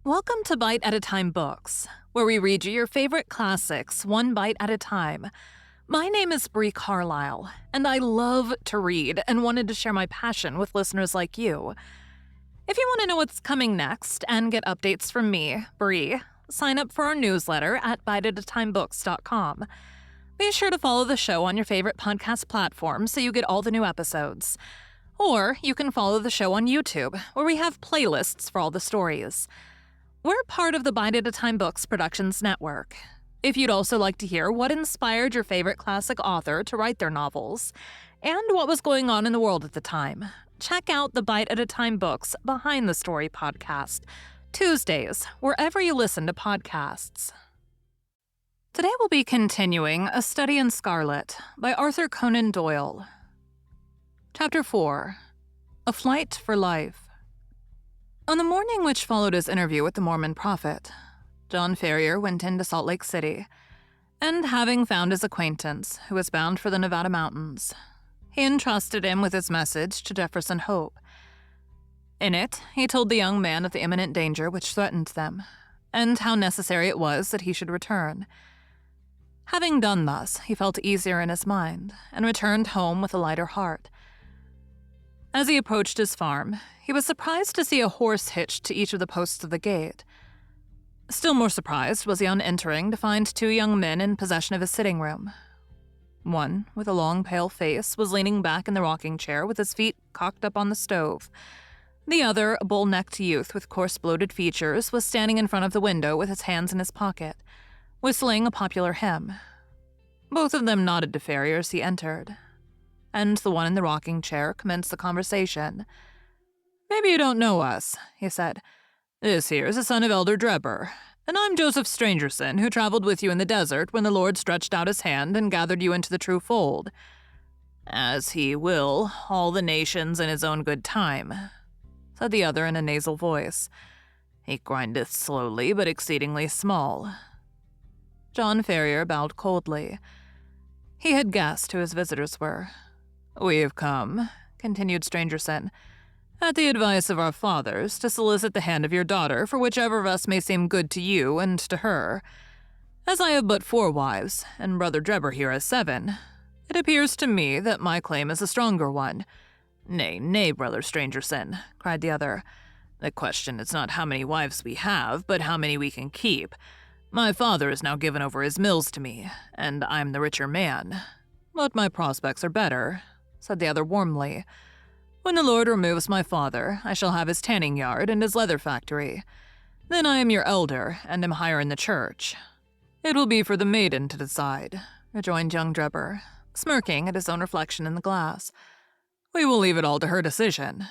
Welcome to Bite at a Time Books, where we read you your favorite classics one bite at a time. My name is Bree Carlile, and I love to read and wanted to share my passion with listeners like you. If you want to know what's coming next and get updates from me, Bree, sign up for our newsletter at biteatatimebooks.com. Be sure to follow the show on your favorite podcast platform so you get all the new episodes. Or you can follow the show on YouTube, where we have playlists for all the stories. We're part of the Bite at a Time Books Productions Network. If you'd also like to hear what inspired your favorite classic author to write their novels, and what was going on in the world at the time, check out the Bite at a Time Books Behind the Story podcast, Tuesdays, wherever you listen to podcasts. Today we'll be continuing A Study in Scarlet by Arthur Conan Doyle. Chapter 4. A Flight for Life. On the morning which followed his interview with the Mormon prophet, John Ferrier went into Salt Lake City, and having found his acquaintance, who was bound for the Nevada mountains, he entrusted him with his message to Jefferson Hope. In it, he told the young man of the imminent danger which threatened them, and how necessary it was that he should return. Having done thus, he felt easier in his mind, and returned home with a lighter heart. As he approached his farm, he was surprised to see a horse hitched to each of the posts of the gate. Still more surprised was he on entering to find two young men in possession of his sitting room. One, with a long pale face, was leaning back in the rocking chair with his feet cocked up on the stove. The other, a bull-necked youth with coarse bloated features, was standing in front of the window with his hands in his pocket, whistling a popular hymn. Both of them nodded to Ferrier as he entered, and the one in the rocking chair commenced the conversation. "Maybe you don't know us," he said. "This here's a son of Elder Drebber, and I'm Joseph Strangerson, who traveled with you in the desert when the Lord stretched out his hand and gathered you into the true fold. As he will all the nations in his own good time," said the other in a nasal voice. "He grindeth slowly, but exceedingly small." John Ferrier bowed coldly. He had guessed who his visitors were. "We have come," continued Strangerson, "at the advice of our fathers, to solicit the hand of your daughter for whichever of us may seem good to you and to her. As I have but 4 wives, and Brother Drebber here has 7, it appears to me that my claim is a stronger one." "Nay, nay, Brother Strangerson," cried the other. "The question is not how many wives we have, but how many we can keep. My father has now given over his mills to me, and I'm the richer man. But my prospects are better," said the other warmly. "When the Lord removes my father, I shall have his tanning yard and his leather factory. Then I am your elder, and am higher in the church." "It will be for the maiden to decide," rejoined young Drebber, smirking at his own reflection in the glass. "We will leave it all to her decision."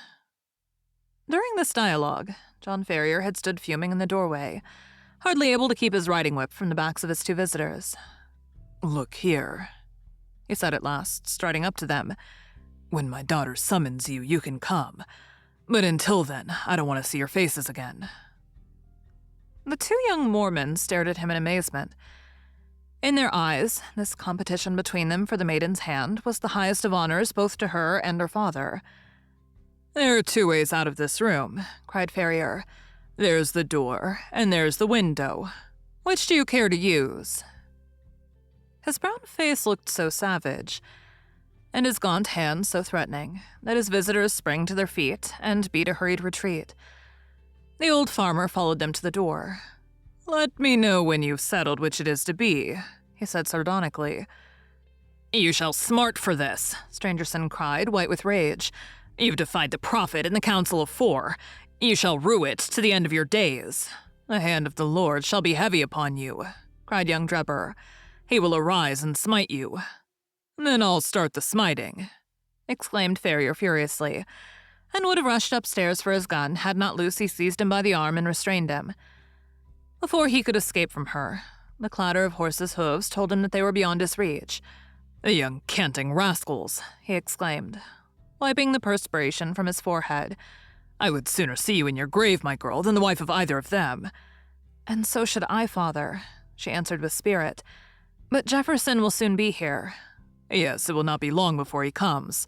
During this dialogue, John Ferrier had stood fuming in the doorway, hardly able to keep his riding whip from the backs of his 2 visitors. "Look here," he said at last, striding up to them. "When my daughter summons you, you can come. But until then, I don't want to see your faces again." The 2 young Mormons stared at him in amazement. In their eyes, this competition between them for the maiden's hand was the highest of honors both to her and her father. "There are 2 ways out of this room," cried Ferrier. "There's the door, and there's the window. Which do you care to use?" His brown face looked so savage, and his gaunt hands so threatening, that his visitors sprang to their feet and beat a hurried retreat. The old farmer followed them to the door. "Let me know when you've settled which it is to be," he said sardonically. "You shall smart for this," Strangerson cried, white with rage. "You've defied the prophet and the council of 4. You shall rue it to the end of your days. The hand of the Lord shall be heavy upon you," cried young Drebber. "He will arise and smite you." "Then I'll start the smiting," exclaimed Ferrier furiously, and would have rushed upstairs for his gun had not Lucy seized him by the arm and restrained him. Before he could escape from her, the clatter of horses' hooves told him that they were beyond his reach. "The young canting rascals," he exclaimed, wiping the perspiration from his forehead. "I would sooner see you in your grave, my girl, than the wife of either of them." "And so should I, father," she answered with spirit. "But Jefferson will soon be here." "Yes, it will not be long before he comes.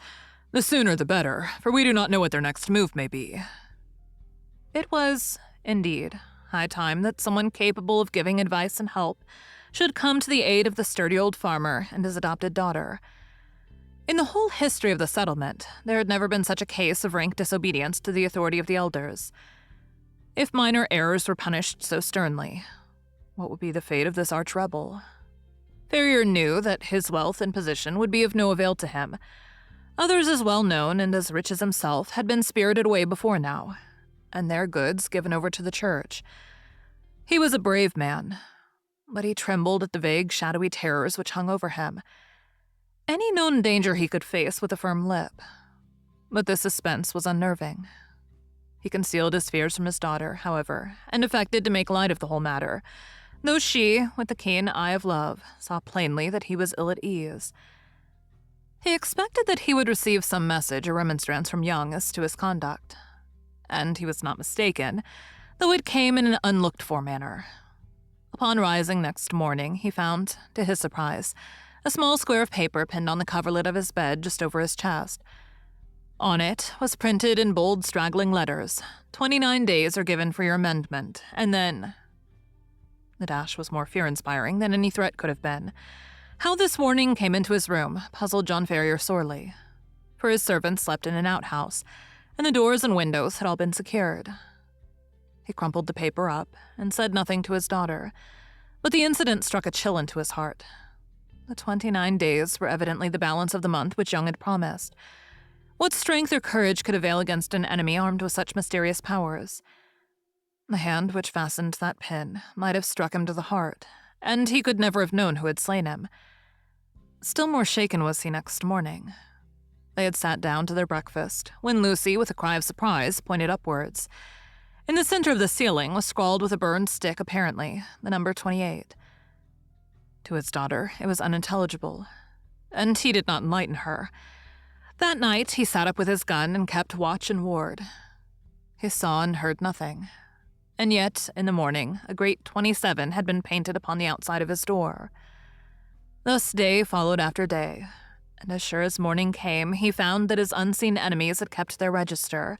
The sooner the better, for we do not know what their next move may be." It was, indeed, High time that someone capable of giving advice and help should come to the aid of the sturdy old farmer and his adopted daughter. In the whole history of the settlement, there had never been such a case of rank disobedience to the authority of the elders. If minor errors were punished so sternly, what would be the fate of this arch-rebel? Ferrier knew that his wealth and position would be of no avail to him. Others as well known and as rich as himself had been spirited away before now, and their goods given over to the church. He was a brave man, but he trembled at the vague, shadowy terrors which hung over him. Any known danger he could face with a firm lip, but this suspense was unnerving. He concealed his fears from his daughter, however, and affected to make light of the whole matter, though she, with the keen eye of love, saw plainly that he was ill at ease. He expected that he would receive some message or remonstrance from Young as to his conduct, and he was not mistaken, though it came in an unlooked-for manner. Upon rising next morning, he found, to his surprise, a small square of paper pinned on the coverlet of his bed just over his chest. On it was printed in bold, straggling letters, 29 days are given for your amendment, and then— The dash was more fear-inspiring than any threat could have been. How this warning came into his room puzzled John Ferrier sorely, for his servants slept in an outhouse, and the doors and windows had all been secured. He crumpled the paper up and said nothing to his daughter, but the incident struck a chill into his heart. The 29 days were evidently the balance of the month which Young had promised. What strength or courage could avail against an enemy armed with such mysterious powers? The hand which fastened that pin might have struck him to the heart, and he could never have known who had slain him. Still more shaken was he next morning. They had sat down to their breakfast, when Lucy, with a cry of surprise, pointed upwards. In the center of the ceiling was scrawled with a burned stick, apparently, the number 28. To his daughter, it was unintelligible, and he did not enlighten her. That night, he sat up with his gun and kept watch and ward. He saw and heard nothing, and yet, in the morning, a great 27 had been painted upon the outside of his door. Thus day followed after day, and as sure as morning came, he found that his unseen enemies had kept their register,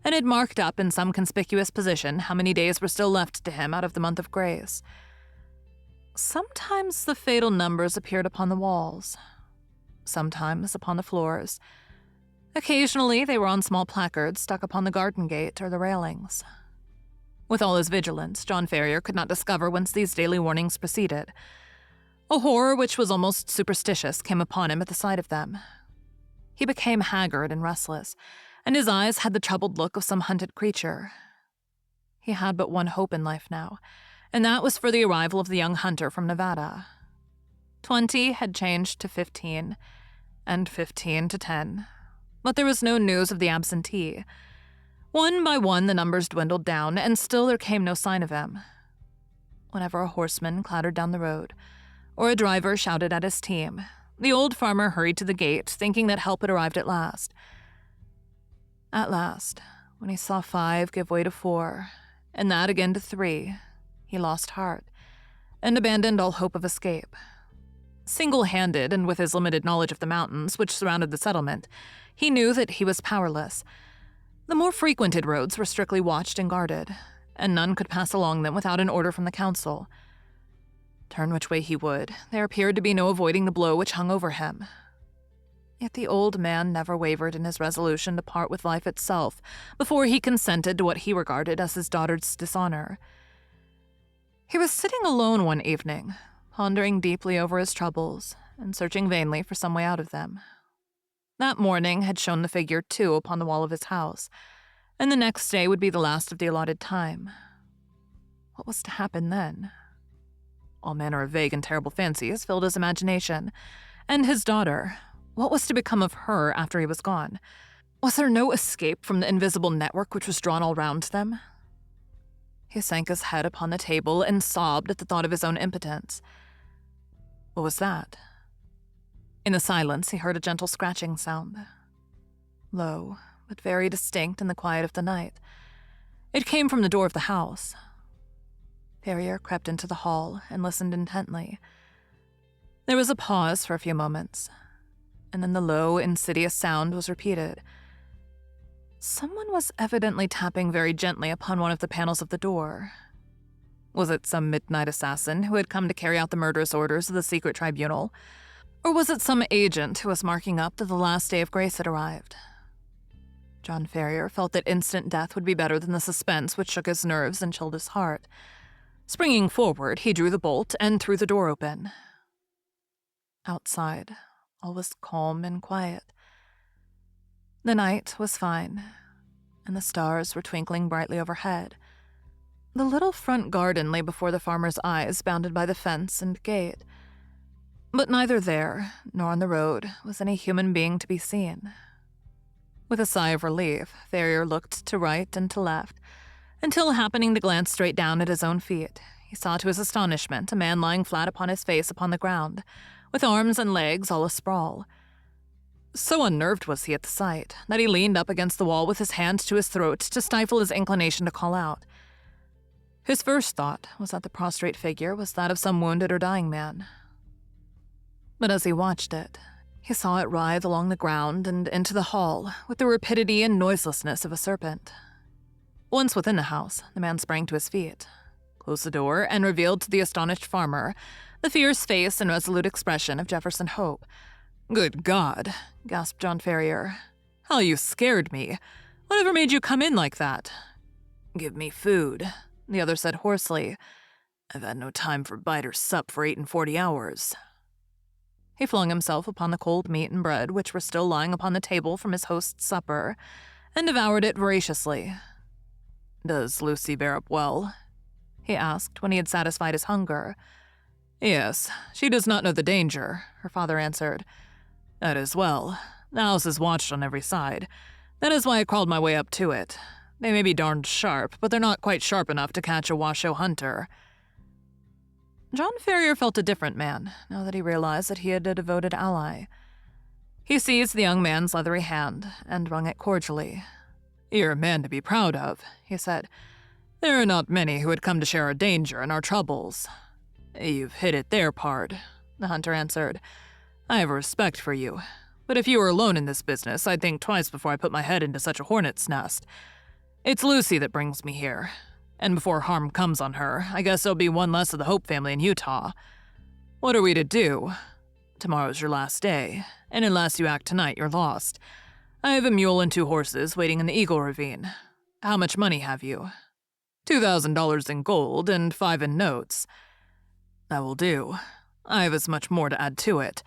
and had marked up in some conspicuous position how many days were still left to him out of the month of grace. Sometimes the fatal numbers appeared upon the walls, sometimes upon the floors. Occasionally they were on small placards stuck upon the garden gate or the railings. With all his vigilance, John Ferrier could not discover whence these daily warnings proceeded. A horror which was almost superstitious came upon him at the sight of them. He became haggard and restless, and his eyes had the troubled look of some hunted creature. He had but one hope in life now, and that was for the arrival of the young hunter from Nevada. 20 had changed to 15, and 15 to 10, but there was no news of the absentee. One by one the numbers dwindled down, and still there came no sign of him. Whenever a horseman clattered down the road, or a driver shouted at his team, the old farmer hurried to the gate, thinking that help had arrived at last. At last, when he saw 5 give way to 4, and that again to 3, he lost heart, and abandoned all hope of escape. Single-handed, and with his limited knowledge of the mountains which surrounded the settlement, he knew that he was powerless. The more frequented roads were strictly watched and guarded, and none could pass along them without an order from the council. Turn which way he would, there appeared to be no avoiding the blow which hung over him. Yet the old man never wavered in his resolution to part with life itself before he consented to what he regarded as his daughter's dishonor. He was sitting alone one evening, pondering deeply over his troubles and searching vainly for some way out of them. That morning had shown the figure 2 upon the wall of his house, and the next day would be the last of the allotted time. What was to happen then? All manner of vague and terrible fancies filled his imagination. And his daughter, what was to become of her after he was gone? Was there no escape from the invisible network which was drawn all round them? He sank his head upon the table and sobbed at the thought of his own impotence. What was that? In the silence, he heard a gentle scratching sound. Low, but very distinct in the quiet of the night. It came from the door of the house. Ferrier crept into the hall and listened intently. There was a pause for a few moments, and then the low, insidious sound was repeated. Someone was evidently tapping very gently upon one of the panels of the door, Was it some midnight assassin who had come to carry out the murderous orders of the secret tribunal? Or was it some agent who was marking up that the last day of grace had arrived? John Ferrier felt that instant death would be better than the suspense which shook his nerves and chilled his heart. Springing forward, he drew the bolt and threw the door open. Outside, all was calm and quiet. The night was fine, and the stars were twinkling brightly overhead. The little front garden lay before the farmer's eyes, bounded by the fence and gate. But neither there, nor on the road, was any human being to be seen. With a sigh of relief, Ferrier looked to right and to left, until, happening to glance straight down at his own feet, he saw to his astonishment a man lying flat upon his face upon the ground, with arms and legs all asprawl. So unnerved was he at the sight that he leaned up against the wall with his hand to his throat to stifle his inclination to call out. His first thought was that the prostrate figure was that of some wounded or dying man. But as he watched it, he saw it writhe along the ground and into the hall with the rapidity and noiselessness of a serpent. Once within the house, the man sprang to his feet, closed the door, and revealed to the astonished farmer the fierce face and resolute expression of Jefferson Hope. "Good God," gasped John Ferrier. "How you scared me. Whatever made you come in like that?" "Give me food," the other said hoarsely. "I've had no time for bite or sup for 48 hours. He flung himself upon the cold meat and bread which were still lying upon the table from his host's supper, and devoured it voraciously. "Does Lucy bear up well?" he asked when he had satisfied his hunger. "Yes, she does not know the danger," her father answered. "That is well. The house is watched on every side. That is why I crawled my way up to it. They may be darned sharp, but they're not quite sharp enough to catch a Washoe hunter." John Ferrier felt a different man, now that he realized that he had a devoted ally. He seized the young man's leathery hand and wrung it cordially. "You're a man to be proud of," he said. "There are not many who would come to share our danger and our troubles." "You've hit it there, pard," the hunter answered. "I have a respect for you, but if you were alone in this business, I'd think twice before I put my head into such a hornet's nest. It's Lucy that brings me here, and before harm comes on her, I guess there'll be one less of the Hope family in Utah. What are we to do? Tomorrow's your last day, and unless you act tonight, you're lost. I have a mule and 2 horses waiting in the Eagle Ravine. How much money have you?" $2,000 in gold and 5 in notes." "That will do. I have as much more to add to it.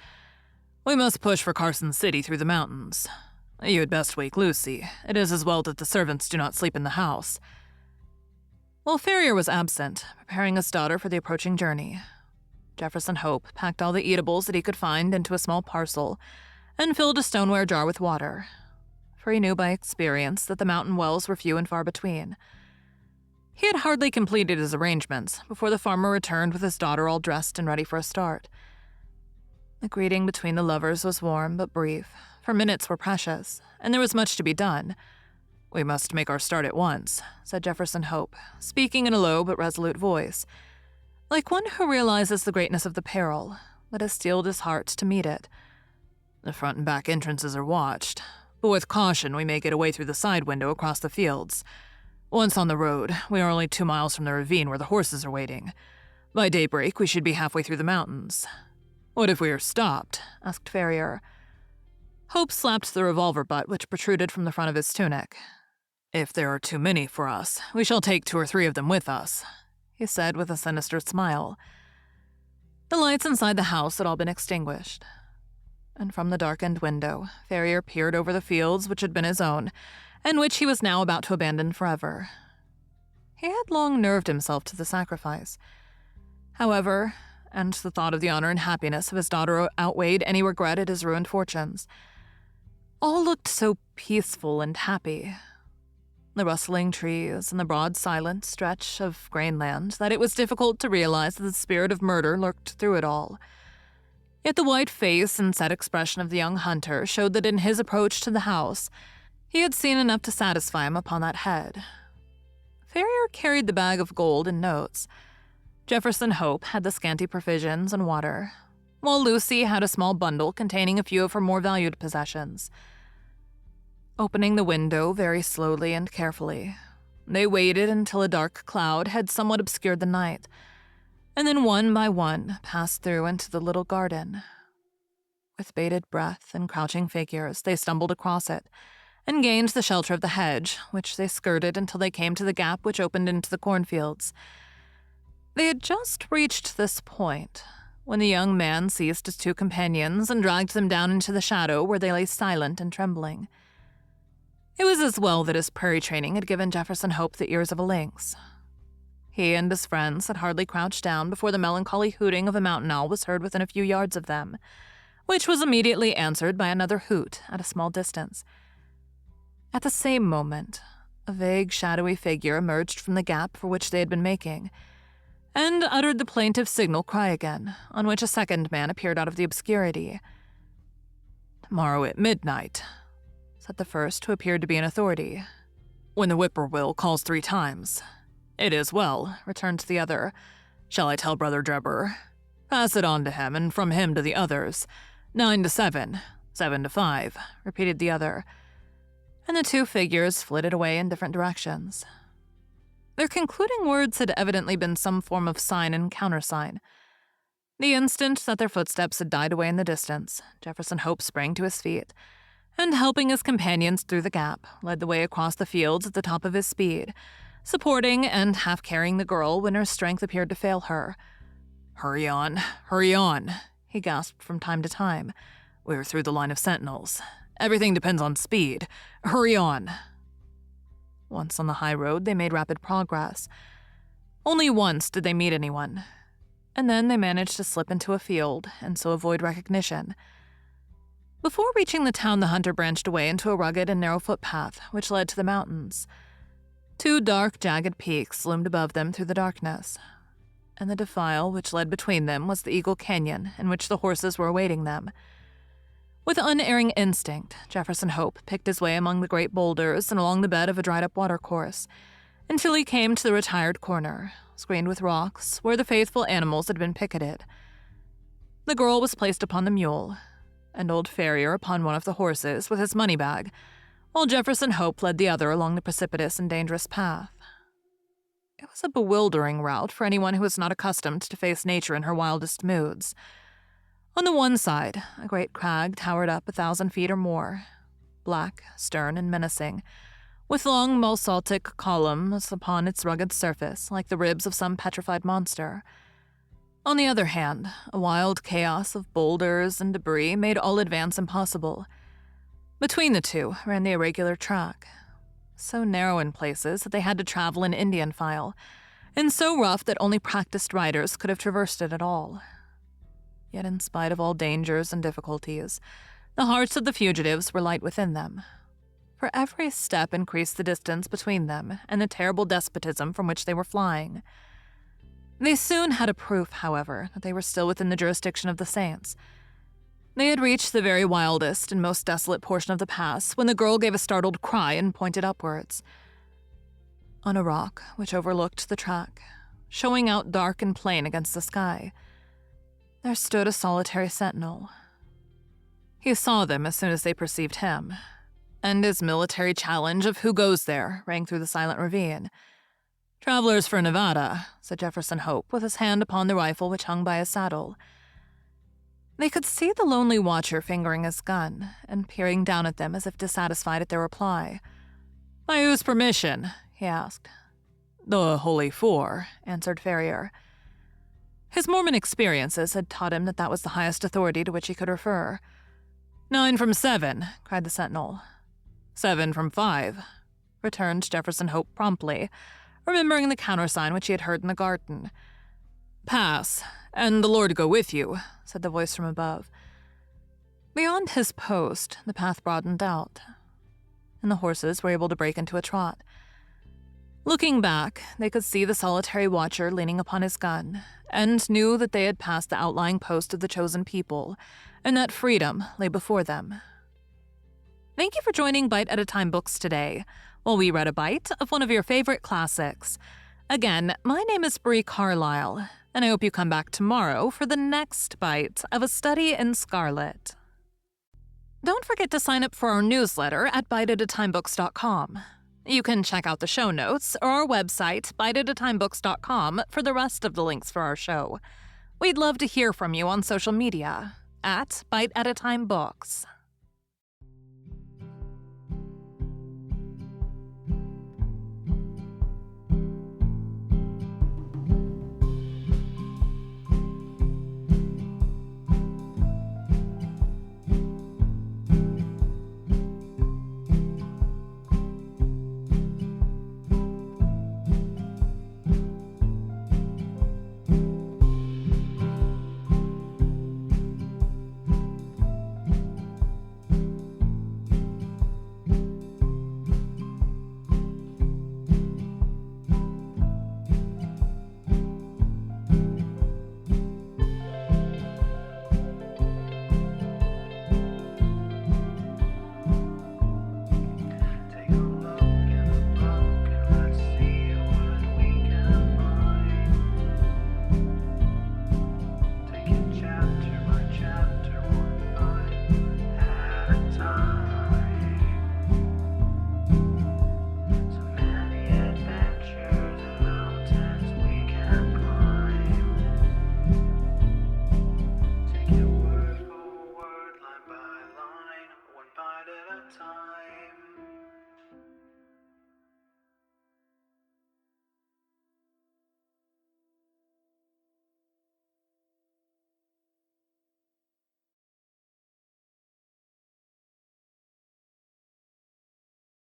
We must push for Carson City through the mountains. You had best wake Lucy. It is as well that the servants do not sleep in the house." While Ferrier was absent, preparing his daughter for the approaching journey, Jefferson Hope packed all the eatables that he could find into a small parcel and filled a stoneware jar with water, for he knew by experience that the mountain wells were few and far between. He had hardly completed his arrangements before the farmer returned with his daughter all dressed and ready for a start. The greeting between the lovers was warm but brief, for minutes were precious, and there was much to be done. "We must make our start at once," said Jefferson Hope, speaking in a low but resolute voice, like one who realizes the greatness of the peril, but has steeled his heart to meet it. "The front and back entrances are watched, but with caution we may get away through the side window across the fields. Once on the road, we are only 2 miles from the ravine where the horses are waiting. By daybreak, we should be halfway through the mountains." "What if we are stopped?" asked Ferrier. Hope slapped the revolver butt which protruded from the front of his tunic. "If there are too many for us, we shall take 2 or 3 of them with us," he said with a sinister smile. The lights inside the house had all been extinguished, and from the darkened window, Ferrier peered over the fields which had been his own, and which he was now about to abandon forever. He had long nerved himself to the sacrifice. However, and the thought of the honor and happiness of his daughter outweighed any regret at his ruined fortunes. All looked so peaceful and happy, the rustling trees and the broad silent stretch of grainland, that it was difficult to realize that the spirit of murder lurked through it all. Yet the white face and set expression of the young hunter showed that in his approach to the house, he had seen enough to satisfy him upon that head. Ferrier carried the bag of gold and notes. Jefferson Hope had the scanty provisions and water, while Lucy had a small bundle containing a few of her more valued possessions. Opening the window very slowly and carefully, They waited until a dark cloud had somewhat obscured the night, and then one by one passed through into the little garden. With bated breath and crouching figures, they stumbled across it and gained the shelter of the hedge, which they skirted until they came to the gap which opened into the cornfields. They had just reached this point when the young man seized his two companions and dragged them down into the shadow where they lay silent and trembling. It was as well that his prairie training had given Jefferson Hope the ears of a lynx. He and his friends had hardly crouched down before the melancholy hooting of a mountain owl was heard within a few yards of them, which was immediately answered by another hoot at a small distance. At the same moment, a vague, shadowy figure emerged from the gap for which they had been making, and uttered the plaintive signal cry again, on which a second man appeared out of the obscurity. "Tomorrow at midnight," said the first, who appeared to be an authority, "when the whippoorwill calls 3 times. "It is well," returned the other. "Shall I tell Brother Drebber? Pass it on to him, and from him to the others. 9 to 7, 7 to 5, repeated the other, and the two figures flitted away in different directions. Their concluding words had evidently been some form of sign and countersign. The instant that their footsteps had died away in the distance, Jefferson Hope sprang to his feet, and helping his companions through the gap, led the way across the fields at the top of his speed, supporting and half carrying the girl when her strength appeared to fail her. Hurry on, he gasped from time to time. "We're through the line of sentinels. Everything depends on speed. Hurry on." Once on the high road, they made rapid progress. Only once did they meet anyone, and then they managed to slip into a field and so avoid recognition. Before reaching the town, the hunter branched away into a rugged and narrow footpath which led to the mountains. 2 dark, jagged peaks loomed above them through the darkness, and the defile which led between them was the Eagle Canyon in which the horses were awaiting them. With unerring instinct, Jefferson Hope picked his way among the great boulders and along the bed of a dried-up watercourse, until he came to the retired corner, screened with rocks, where the faithful animals had been picketed. The girl was placed upon the mule, and old Farrier upon one of the horses with his money bag, while Jefferson Hope led the other along the precipitous and dangerous path. It was a bewildering route for anyone who was not accustomed to face nature in her wildest moods. On the one side, a great crag towered up 1,000 feet or more, black, stern, and menacing, with long basaltic columns upon its rugged surface like the ribs of some petrified monster. On the other hand, a wild chaos of boulders and debris made all advance impossible. Between the two ran the irregular track, so narrow in places that they had to travel in Indian file, and so rough that only practiced riders could have traversed it at all. Yet in spite of all dangers and difficulties, the hearts of the fugitives were light within them, for every step increased the distance between them and the terrible despotism from which they were flying. They soon had a proof, however, that they were still within the jurisdiction of the saints. They had reached the very wildest and most desolate portion of the pass when the girl gave a startled cry and pointed upwards. On a rock which overlooked the track, showing out dark and plain against the sky, there stood a solitary sentinel. He saw them as soon as they perceived him, and his military challenge of "Who goes there?" rang through the silent ravine. "Travelers for Nevada," said Jefferson Hope, with his hand upon the rifle which hung by his saddle. They could see the lonely watcher fingering his gun and peering down at them as if dissatisfied at their reply. "By whose permission?" he asked. "The Holy Four," answered Farrier. His Mormon experiences had taught him that that was the highest authority to which he could refer. 9 from 7, cried the sentinel. 7 from 5, returned Jefferson Hope promptly, remembering the countersign which he had heard in the garden. "Pass, and the Lord go with you," said the voice from above. Beyond his post, the path broadened out, and the horses were able to break into a trot. Looking back, they could see the solitary watcher leaning upon his gun, and knew that they had passed the outlying post of the chosen people, and that freedom lay before them. Thank you for joining Bite at a Time Books today, while we read a bite of one of your favorite classics. Again, my name is Bree Carlile, and I hope you come back tomorrow for the next bite of A Study in Scarlet. Don't forget to sign up for our newsletter at biteatatimebooks.com. You can check out the show notes or our website, biteatatimebooks.com, for the rest of the links for our show. We'd love to hear from you on social media at Bite at a Time Books.